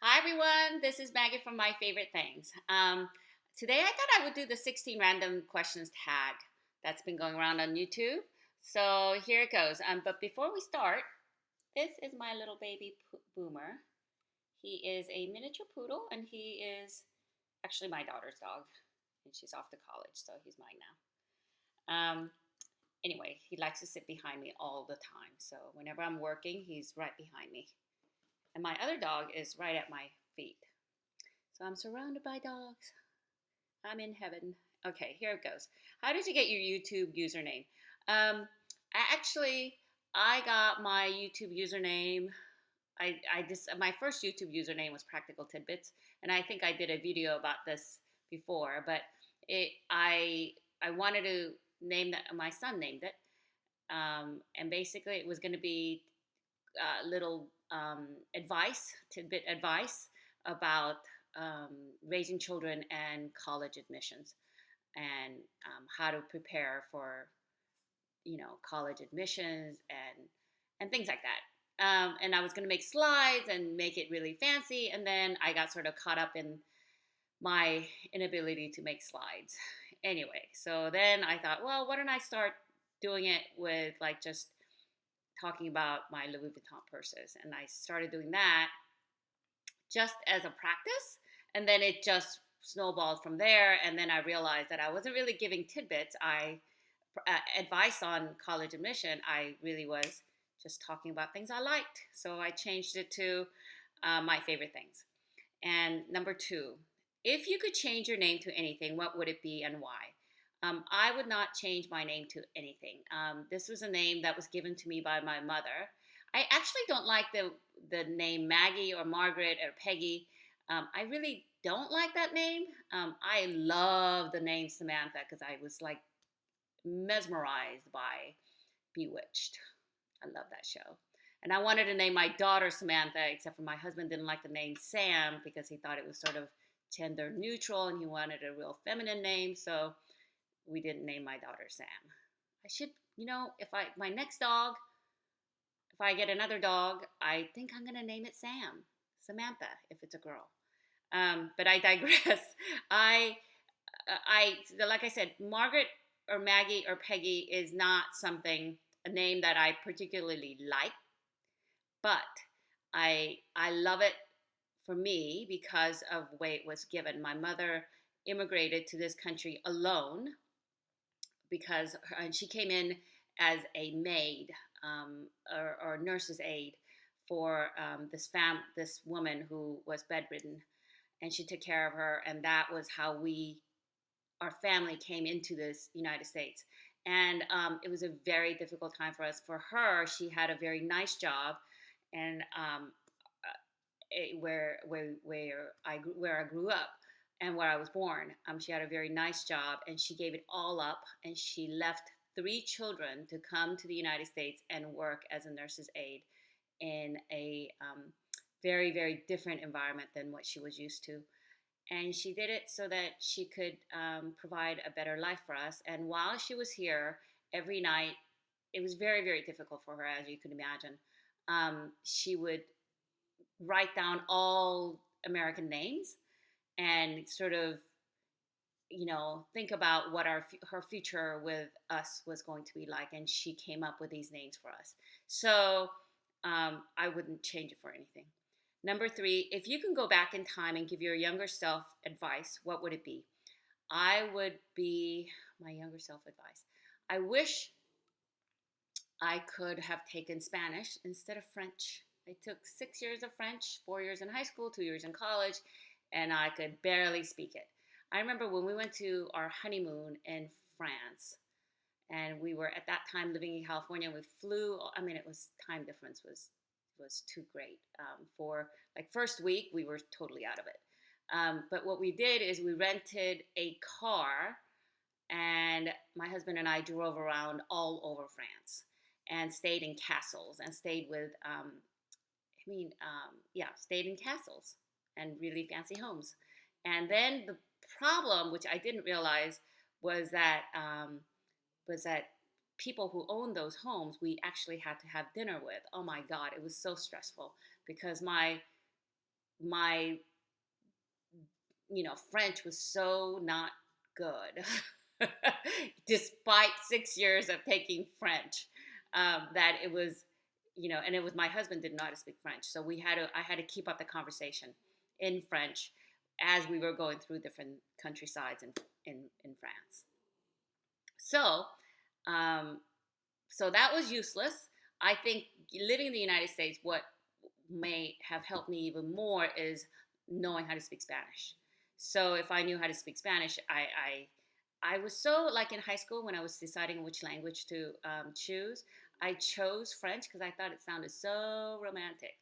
Hi everyone, this is Maggie from My Favorite Things. Today I thought I would do the 16 random questions tag that's been going around on YouTube. So here it goes. But before we start, this is my little baby Boomer. He is a miniature poodle and he is actually my daughter's dog. And she's off to college, so he's mine now. Anyway, he likes to sit behind me all the time. So whenever I'm working, he's right behind me. And my other dog is right at my feet. So I'm surrounded by dogs. I'm in heaven. Okay, here it goes. How did you get your YouTube username? Um, I got my YouTube username. I just my first YouTube username was Practical Tidbits, and I think I did a video about this before. But I wanted to name that my son named it, and basically it was going to be little advice, tidbit advice about raising children and college admissions and how to prepare for college admissions and things like that. And I was going to make slides and make it really fancy, and then I got sort of caught up in my inability to make slides. Anyway, so then I thought, well, why don't I start doing it with like just talking about my Louis Vuitton purses. And I started doing that just as a practice. And then it just snowballed from there. And then I realized that I wasn't really giving tidbits. Advice on college admission. I really was just talking about things I liked. So I changed it to my favorite things. And number two, if you could change your name to anything, what would it be and why? I would not change my name to anything. This was a name that was given to me by my mother. I actually don't like the name Maggie or Margaret or Peggy. I really don't like that name. I love the name Samantha because I was like mesmerized by Bewitched. I love that show. And I wanted to name my daughter Samantha, except for my husband didn't like the name Sam because he thought it was sort of gender neutral and he wanted a real feminine name. So we didn't name my daughter Sam. I should, if I my next dog, if I get another dog, I think I'm gonna name it Sam, Samantha, if it's a girl. But I digress. I, like I said, Margaret or Maggie or Peggy is not something a name that I particularly like, but I love it for me because of the way it was given. My mother immigrated to this country alone and she came in as a maid or nurse's aide for this woman who was bedridden, and she took care of her, and that was how our family came into this United States. And it was a very difficult time for us. For her, she had a very nice job, and where I grew up and where I was born. She had a very nice job, and she gave it all up, and she left three children to come to the United States and work as a nurse's aide in a very, very different environment than what she was used to. And she did it so that she could provide a better life for us. And while she was here, every night, it was very, very difficult for her, as you can imagine. She would write down all American names and sort of, think about what her future with us was going to be like. And she came up with these names for us. So I wouldn't change it for anything. Number three, if you can go back in time and give your younger self advice, what would it be? I would be my younger self advice. I wish I could have taken Spanish instead of French. I took 6 years of French, 4 years in high school, 2 years in college, and I could barely speak it. I remember when we went to our honeymoon in France, and we were at that time living in California. We flew. I mean, it was time difference was too great. For like first week, we were totally out of it. But what we did is we rented a car, and my husband and I drove around all over France and stayed in castles and stayed with, stayed in castles and really fancy homes. And then the problem, which I didn't realize, was that was that people who owned those homes we actually had to have dinner with. Oh my God, it was so stressful because my, French was so not good, despite 6 years of taking French, that it was, and it was my husband didn't know how to speak French, so I had to keep up the conversation in French as we were going through different countrysides in France. So, um, so that was useless. I think living in the United States, what may have helped me even more is knowing how to speak Spanish. So if I knew how to speak Spanish, I was so, like, in high school when I was deciding which language to choose. I chose French because I thought it sounded so romantic.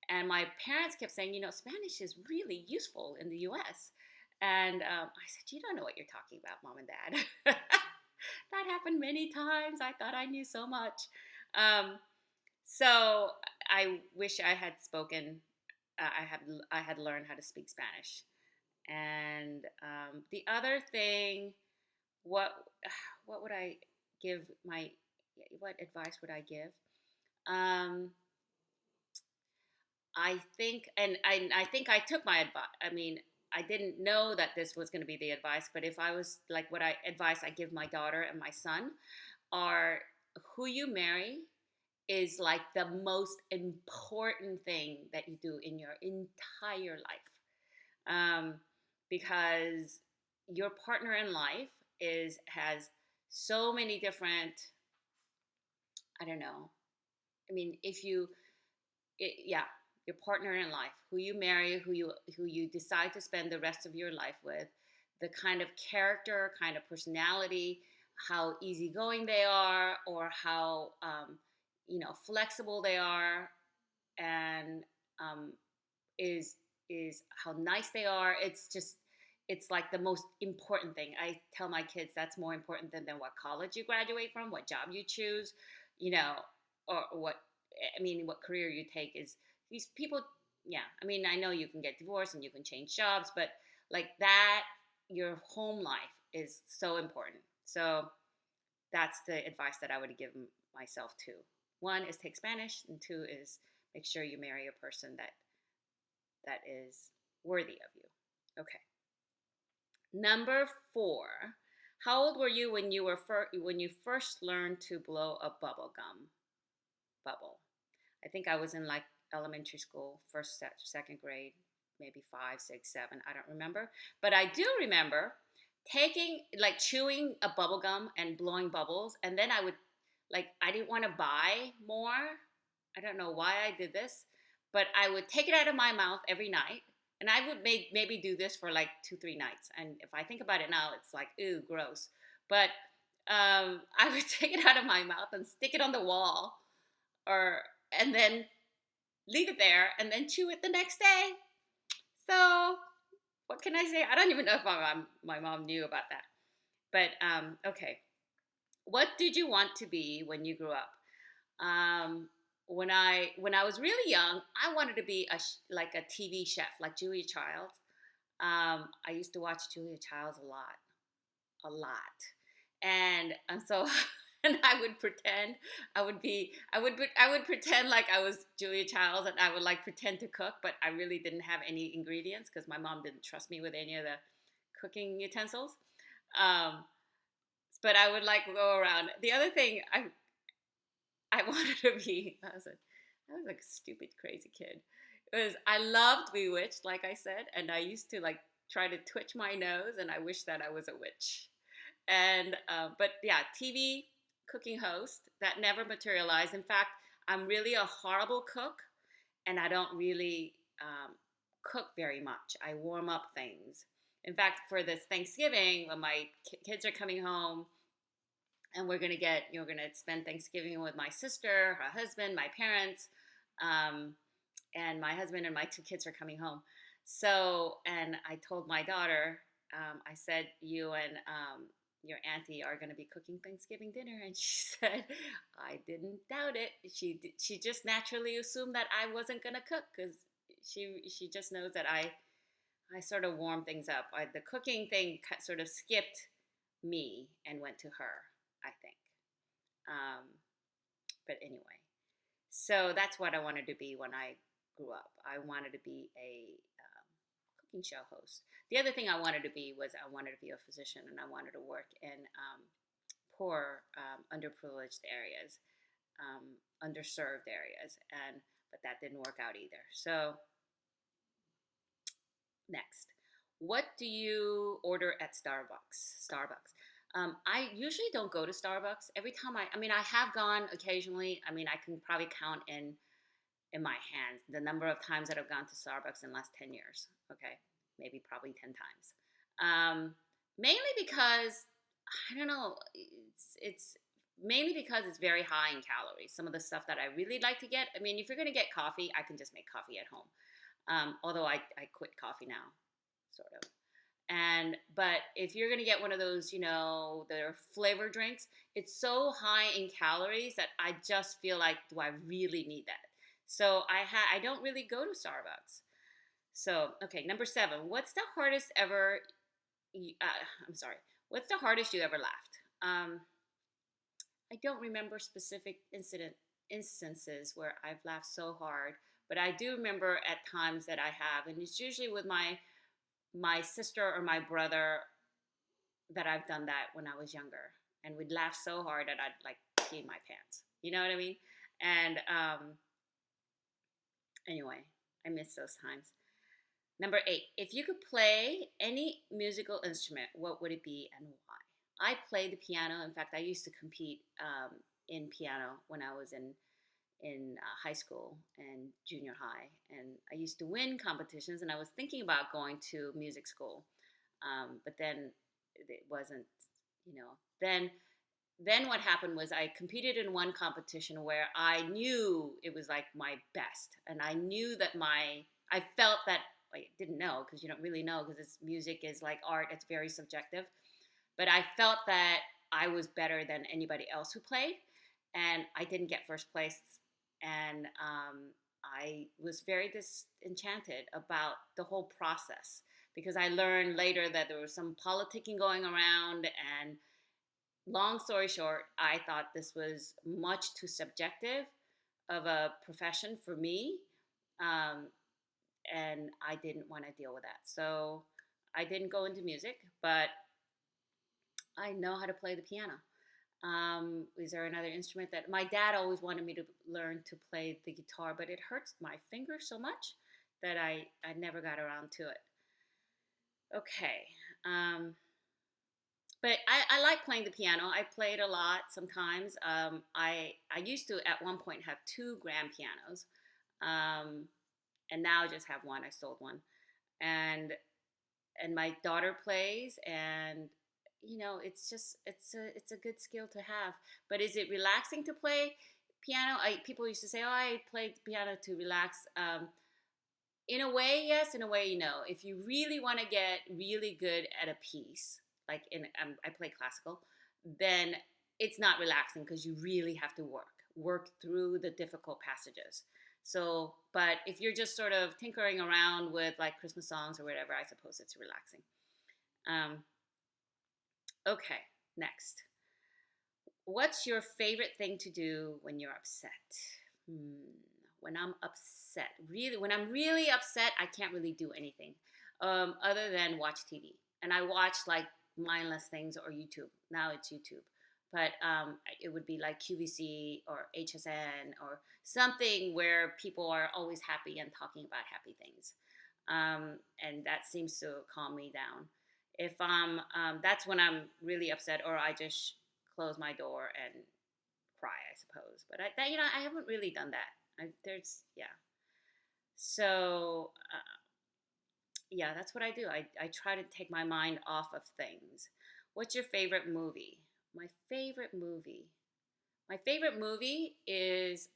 And my parents kept saying, Spanish is really useful in the U.S. And I said, you don't know what you're talking about, Mom and Dad. That happened many times. I thought I knew so much. Um, so I wish I had spoken. I had learned how to speak Spanish. And the other thing, what what would I give my what advice would I give? Um, I think I took my advice. I mean, I didn't know that this was going to be the advice, but if I was like, what I advice I give my daughter and my son are, who you marry is like the most important thing that you do in your entire life, um, because your partner in life is has so many different, I don't know. I mean, if you yeah, your partner in life, who you marry, who you decide to spend the rest of your life with, the kind of character, kind of personality, how easygoing they are, or how flexible they are, and um, is how nice they are. It's like the most important thing. I tell my kids that's more important than what college you graduate from, what job you choose, you know, or what, I mean, what career you take. Is these people, yeah. I mean, I know you can get divorced and you can change jobs, but like that, your home life is so important. So that's the advice that I would give myself too. One is take Spanish, and two is make sure you marry a person that is worthy of you. Okay. Number four. How old were you when when you first learned to blow a bubble gum bubble? I think I was in like elementary school, second grade, maybe five, six, seven. I don't remember, but I do remember taking, like, chewing a bubble gum and blowing bubbles, and then I would, like, I didn't want to buy more. I don't know why I did this, but I would take it out of my mouth every night, and I would maybe do this for like 2, 3 nights. And if I think about it now, it's like, ooh, gross. But I would take it out of my mouth and stick it on the wall, or and then leave it there, and then chew it the next day. So what can I say? I don't even know if my mom knew about that. But okay, what did you want to be when you grew up? Um, when I was really young, I wanted to be like a TV chef, like Julia Childs. I used to watch Julia Childs a lot, and so and I would pretend I would pretend like I was Julia Childs, and I would like pretend to cook, but I really didn't have any ingredients because my mom didn't trust me with any of the cooking utensils. Um, but I would like go around. The other thing I wanted to be, I was a stupid crazy kid. It was, I loved Bewitched, like I said, and I used to like try to twitch my nose, and I wish that I was a witch. And but yeah, TV cooking host that never materialized. In fact, I'm really a horrible cook, and I don't really cook very much. I warm up things. In fact, for this Thanksgiving, when my kids are coming home, and you're gonna spend Thanksgiving with my sister, her husband, my parents, um, and my husband and my 2 kids are coming home. So, and I told my daughter, I said, you and your auntie are going to be cooking Thanksgiving dinner, and she said, I didn't doubt it. She just naturally assumed that I wasn't going to cook because she just knows that I sort of warm things up. The cooking thing sort of skipped me and went to her, I think. Um, but anyway, so that's what I wanted to be when I grew up. I wanted to be a cooking show host. The other thing I wanted to be was I wanted to be a physician, and I wanted to work in poor, underprivileged areas, underserved areas, and but that didn't work out either. So next, what do you order at Starbucks? I usually don't go to Starbucks. Every time I mean, I have gone occasionally. I mean, I can probably count in my hands the number of times that I've gone to Starbucks in the last 10 years. Okay, maybe probably 10 times. Mainly because I don't know. It's mainly because it's very high in calories. Some of the stuff that I really like to get. I mean, if you're gonna get coffee, I can just make coffee at home. Although I quit coffee now, sort of. And but if you're gonna get one of those, their flavor drinks, it's so high in calories that I just feel like, do I really need that? So I don't really go to Starbucks. So okay, number 7. What's the hardest ever? I'm sorry. What's the hardest you ever laughed? I don't remember specific instances where I've laughed so hard, but I do remember at times that I have, and it's usually with my sister or my brother that I've done that when I was younger, and we'd laugh so hard that I'd like pee my pants. You know what I mean? And anyway, I miss those times. Number 8, if you could play any musical instrument, what would it be and why? I play the piano. In fact, I used to compete in piano when I was in high school and junior high, and I used to win competitions. And I was thinking about going to music school, but then it wasn't. You know, then what happened was I competed in one competition where I knew it was like my best, and I knew that I felt that I didn't know because you don't really know because music is like art; it's very subjective. But I felt that I was better than anybody else who played, and I didn't get first place, and I was very disenchanted about the whole process because I learned later that there was some politicking going around, and long story short, I thought this was much too subjective of a profession for me, um, and I didn't want to deal with that. So I didn't go into music, but I know how to play the piano. Is there another instrument that my dad always wanted me to learn to play the guitar, but it hurts my fingers so much that I never got around to it. Okay. Um, but I like playing the piano. I play it a lot sometimes. I used to at one point have two grand pianos, um, and now I just have one. I sold one, and my daughter plays, and it's a good skill to have. But is it relaxing to play piano? People used to say, oh, I played piano to relax. In a way, yes. In a way, if you really want to get really good at a piece, like I play classical, then it's not relaxing because you really have to work through the difficult passages. So, but if you're just sort of tinkering around with like Christmas songs or whatever, I suppose it's relaxing. Um, okay, next. What's your favorite thing to do when you're upset? When I'm upset, really, when I'm really upset, I can't really do anything other than watch TV. And I watch like mindless things or YouTube. Now it's YouTube. But it would be like QVC or HSN or something where people are always happy and talking about happy things. And that seems to calm me down. If that's when I'm really upset, or I just close my door and cry, I suppose. But I haven't really done that. Yeah. So yeah, that's what I do. I try to take my mind off of things. What's your favorite movie? My favorite movie. My favorite movie is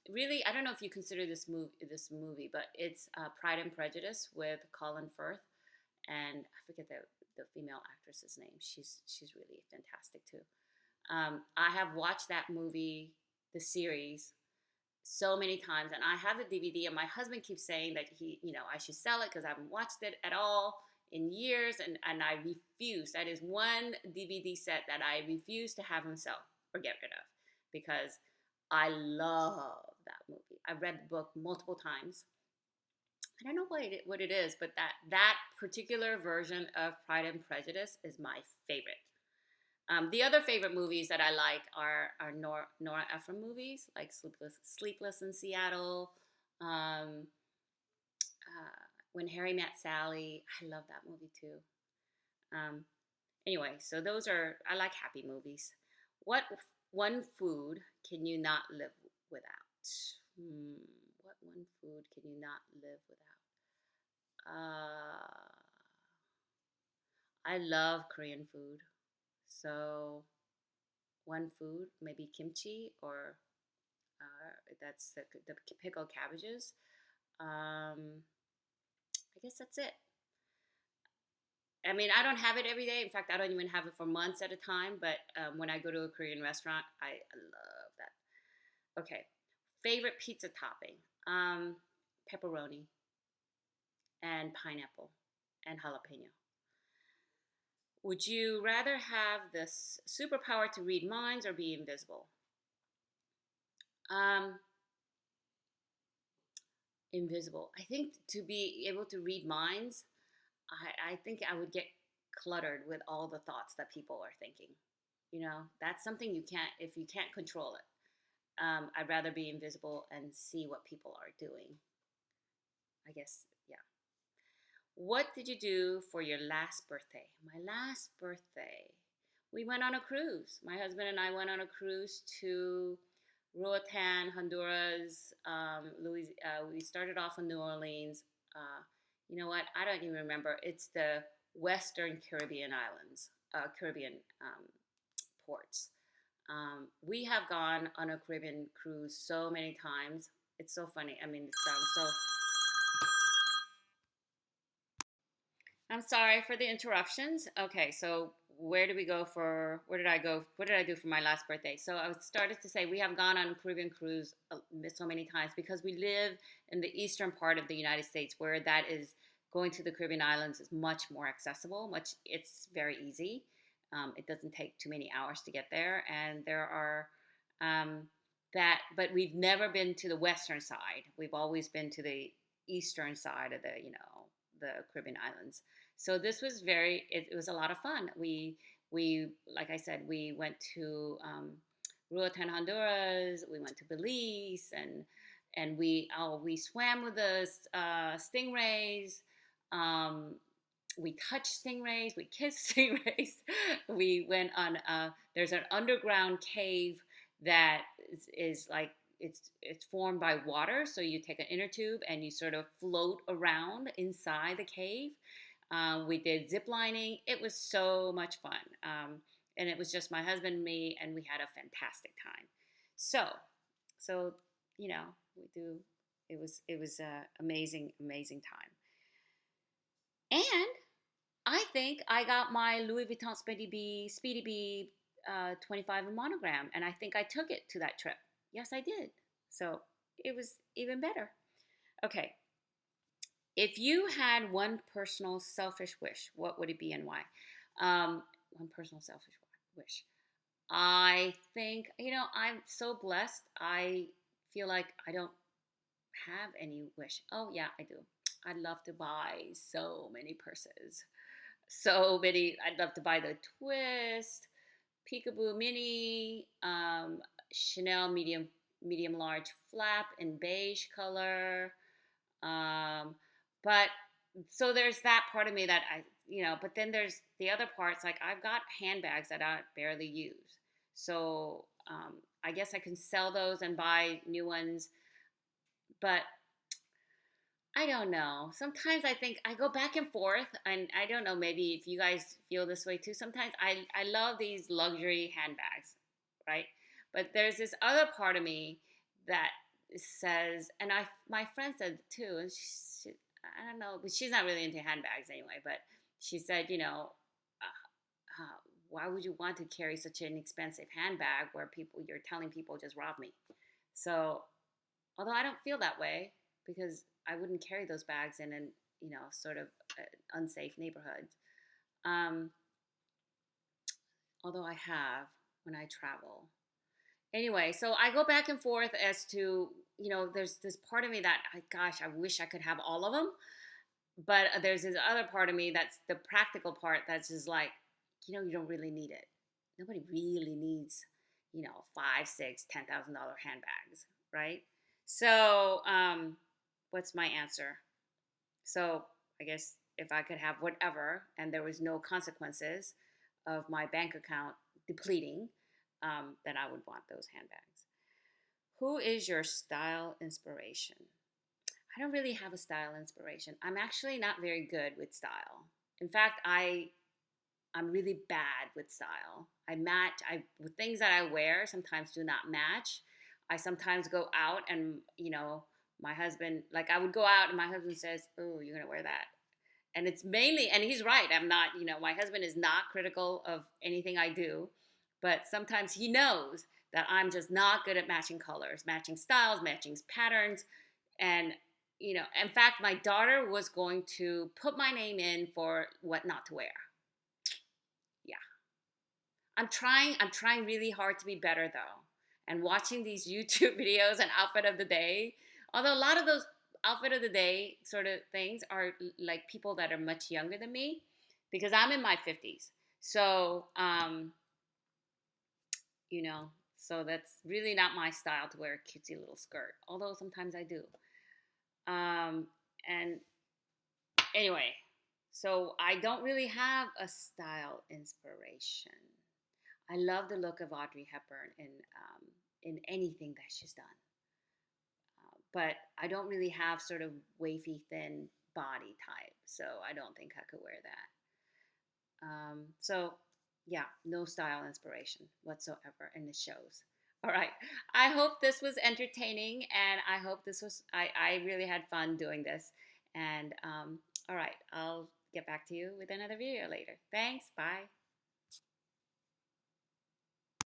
really, I don't know if you consider this movie, but it's Pride and Prejudice with Colin Firth, and I forget the female actress's name. She's really fantastic too. I have watched that movie, the series, so many times, and I have the DVD. And my husband keeps saying that I should sell it because I haven't watched it at all in years, and I refuse. That is one DVD set that I refuse to have him sell or get rid of because I love that movie. I've read the book multiple times. I don't know what it is, but that particular version of Pride and Prejudice is my favorite. The other favorite movies that I like are Nora Ephron movies, like Sleepless in Seattle, um, When Harry Met Sally. I love that movie too. Um, anyway, so those are I like happy movies. What one food can you not live without? Hmm, what one food can you not live without? I love Korean food. So one food, maybe kimchi or that's the pickled cabbages. I guess that's it. I mean, I don't have it every day. In fact, I don't even have it for months at a time. But when I go to a Korean restaurant, I love that. Okay, favorite pizza topping: pepperoni and pineapple and jalapeno. Would you rather have this superpower to read minds or be invisible? Um, invisible. I think to be able to read minds, I think I would get cluttered with all the thoughts that people are thinking. You know, that's something you can't, if you can't control it. I'd rather be invisible and see what people are doing. I guess, yeah. What did you do for your last birthday? My last birthday, we went on a cruise. My husband and I went on a cruise to Roatan, Honduras. We started off in New Orleans. You know what? I don't even remember. It's the Western Caribbean islands, Caribbean ports. We have gone on a Caribbean cruise so many times. It's so funny. I mean, it sounds so. I'm sorry for the interruptions. Okay, so where did we go for? Where did I go? What did I do for my last birthday? So I started to say we have gone on a Caribbean cruise so many times because we live in the eastern part of the United States, where that is going to the Caribbean islands is much more accessible. It's very easy. It doesn't take too many hours to get there, and there are um, but we've never been to the western side. We've always been to the eastern side of the Caribbean islands. So this was it was a lot of fun. We like I said, we went to Roatan, Honduras. We went to Belize, and we swam with the stingrays. Um, we touched stingrays. We kissed stingrays. We went on. There's an underground cave that is like it's formed by water. So you take an inner tube and you sort of float around inside the cave. We did zip lining. It was so much fun. And it was just my husband and me, and we had a fantastic time. So, so you know, we do. It was a amazing time. And I think I got my Louis Vuitton Speedy Bee 25 monogram, and I think I took it to that trip. Yes, I did. So it was even better. Okay, if you had one personal selfish wish, what would it be and why? One personal selfish wish. I think, I'm so blessed. I feel like I don't have any wish. Oh, yeah, I do. I'd love to buy so many purses. So many. I'd love to buy the Twist, Peekaboo Mini, Chanel medium large flap in beige color. Um, but so there's that part of me that but then there's the other parts. Like I've got handbags that I barely use. So I guess I can sell those and buy new ones. But I don't know. Sometimes I think I go back and forth, and I don't know. Maybe if you guys feel this way too. Sometimes I love these luxury handbags, right? But there's this other part of me that says, and my friend said too, and I don't know, but she's not really into handbags anyway. But she said, why would you want to carry such an expensive handbag where you're telling people just rob me? So although I don't feel that way because I wouldn't carry those bags in an sort of unsafe neighborhoods. Um, although I have when I travel. Anyway, so I go back and forth as to there's this part of me that, gosh, I wish I could have all of them. But there's this other part of me that's the practical part that's just like, you don't really need it. Nobody really needs, five, six, $10,000 handbags, right? So, what's my answer? So, I guess if I could have whatever and there was no consequences of my bank account depleting, then I would want those handbags. Who is your style inspiration? I don't really have a style inspiration. I'm actually not very good with style. In fact, I'm really bad with style. I match I with things that I wear sometimes do not match. I sometimes go out and, my husband, like I would go out and my husband says, "Oh, you're going to wear that." And it's mainly, and he's right. I'm not, my husband is not critical of anything I do, but sometimes he knows that I'm just not good at matching colors, matching styles, matching patterns. And, in fact, my daughter was going to put my name in for what not to wear. Yeah. I'm trying really hard to be better though. And watching these YouTube videos and outfit of the day, although a lot of those outfit of the day sort of things are like people that are much younger than me, because I'm in my 50s. So, you know, so that's really not my style to wear a cutesy little skirt, although sometimes I do. And anyway, so I don't really have a style inspiration. I love the look of Audrey Hepburn in anything that she's done, but I don't really have sort of wavy thin body type, so I don't think I could wear that. So yeah, no style inspiration whatsoever, and it shows. All right, I hope this was entertaining, and I hope this was I really had fun doing this. And all right, I'll get back to you with another video later. Thanks. Bye.